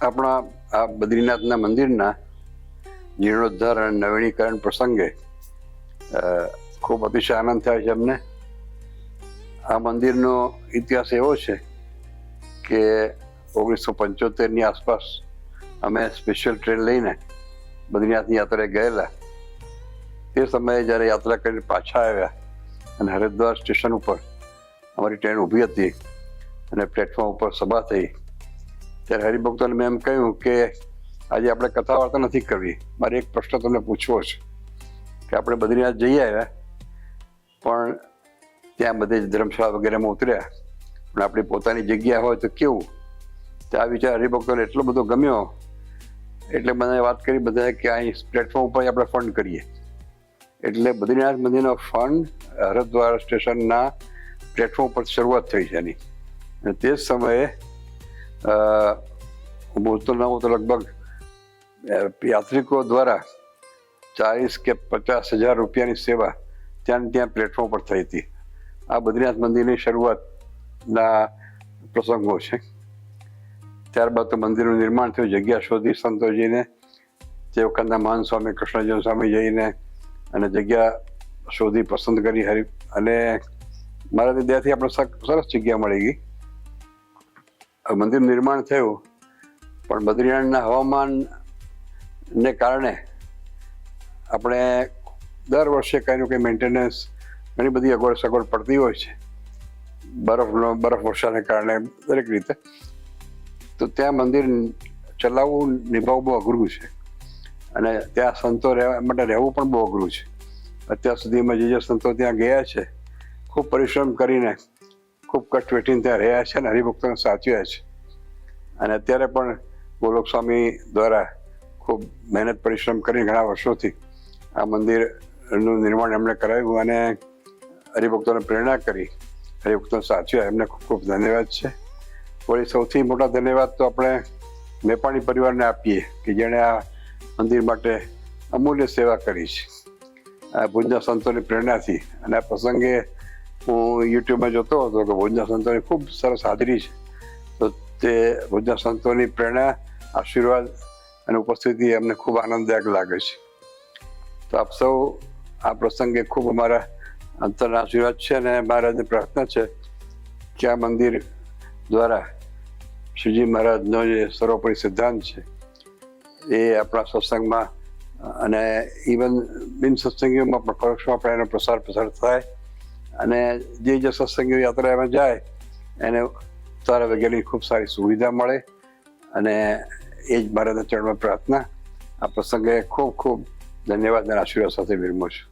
આપણા આ બદ્રીનાથના મંદિરના જીર્ણોદ્ધાર અને નવીનીકરણ પ્રસંગે ખૂબ અતિશય આનંદ થાય છે અમને. આ મંદિરનો ઇતિહાસ એવો છે કે 1975ની આસપાસ અમે સ્પેશિયલ ટ્રેન લઈને બદ્રીનાથની યાત્રાએ ગયેલા. તે સમયે જ્યારે યાત્રા કરીને પાછા આવ્યા અને હરિદ્વાર સ્ટેશન ઉપર અમારી ટ્રેન ઊભી હતી અને પ્લેટફોર્મ ઉપર સભા થઈ, ત્યારે હરિભક્તોને મેં એમ કહ્યું કે આજે આપણે કથા વાર્તા નથી કરવી, મારે એક પ્રશ્ન તમને પૂછવો છે કે આપણે બદ્રીનાથ જઈ આવ્યા પણ ત્યાં બધે ધર્મશાળા વગેરેમાં ઉતર્યા, પણ આપણી પોતાની જગ્યા હોય તો કેવું? તો આ વિચાર હરિભક્તોને એટલો બધો ગમ્યો એટલે મને વાત કરી બધાએ કે અહીં પ્લેટફોર્મ ઉપર આપણે ફંડ કરીએ. એટલે બદ્રીનાથ મંદિરનો ફંડ હરિદ્વાર સ્ટેશનના પ્લેટફોર્મ પર શરૂઆત થઈ છે એની. અને તે જ સમયે હું બોલતો ન હોઉં તો લગભગ યાત્રિકો દ્વારા 40 કે 50 હજાર રૂપિયાની સેવા ત્યાં પ્લેટફોર્મ પર થઈ હતી. આ બદ્રીનાથ મંદિરની શરૂઆતના પ્રસંગો છે. ત્યારબાદ તો મંદિરનું નિર્માણ થયું, જગ્યા શોધી સંતોજીને, તે વખતના મહાન સ્વામી કૃષ્ણજીવન સ્વામી જઈને અને જગ્યા શોધી પસંદ કરી અને મારા ત્યાંથી આપણે સરસ જગ્યા મળી ગઈ. મંદિર નિર્માણ થયું પણ બદ્રીનાથના હવામાનને કારણે આપણે દર વર્ષે કંઈ કંઈ મેન્ટેનન્સ ઘણી બધી અગવડ સગવડ પડતી હોય છે, બરફ વર્ષાને કારણે દરેક રીતે. તો ત્યાં મંદિર ચલાવવું નિભાવવું બહુ અઘરું છે અને ત્યાં સંતો રહેવા માટે રહેવું પણ બહુ અઘરું છે. અત્યાર સુધીમાં જે સંતો ત્યાં ગયા છે ખૂબ પરિશ્રમ કરીને ખૂબ કષ્ટ વેઠીને ત્યાં રહ્યા છે અને હરિભક્તોને સાચવ્યા છે. અને અત્યારે પણ ગોલોક સ્વામી દ્વારા ખૂબ મહેનત પરિશ્રમ કરી ઘણા વર્ષોથી આ મંદિરનું નિર્માણ એમણે કરાવ્યું અને હરિભક્તોને પ્રેરણા કરી, હરિભક્તોને સાચવ્યા. એમને ખૂબ ખૂબ ધન્યવાદ છે. વળી સૌથી મોટા ધન્યવાદ તો આપણે મેપાણી પરિવારને આપીએ કે જેણે આ મંદિર માટે અમૂલ્ય સેવા કરી છે આ ભુજના સંતોની પ્રેરણાથી. અને આ પ્રસંગે હું યુટ્યુબમાં જોતો હતો કે ભુજના સંતોની ખૂબ સરસ હાજરી છે. તો તે ભુજના સંતોની પ્રેરણા, આશીર્વાદ અને ઉપસ્થિતિ અમને ખૂબ આનંદદાયક લાગે છે. તો આપ સૌ આ પ્રસંગે ખૂબ અમારા અંતરના આશીર્વાદ છે અને મહારાજની પ્રાર્થના છે કે આ મંદિર દ્વારા શ્રીજી મહારાજનો જે સર્વોપરી સિદ્ધાંત છે એ આપણા સત્સંગમાં અને ઇવન બિન સત્સંગીઓમાં પણ પરોક્ષમાં પણ એનો પ્રસાર થાય અને જે સત્સંગીઓ યાત્રા એમાં જાય એને ઉતારા વગેરેની ખૂબ સારી સુવિધા મળે. અને એ જ મહારાજના ચરણમાં પ્રાર્થના. આ પ્રસંગે ખૂબ ખૂબ ધન્યવાદ અને આશીર્વાદ સાથે વિરમું છું.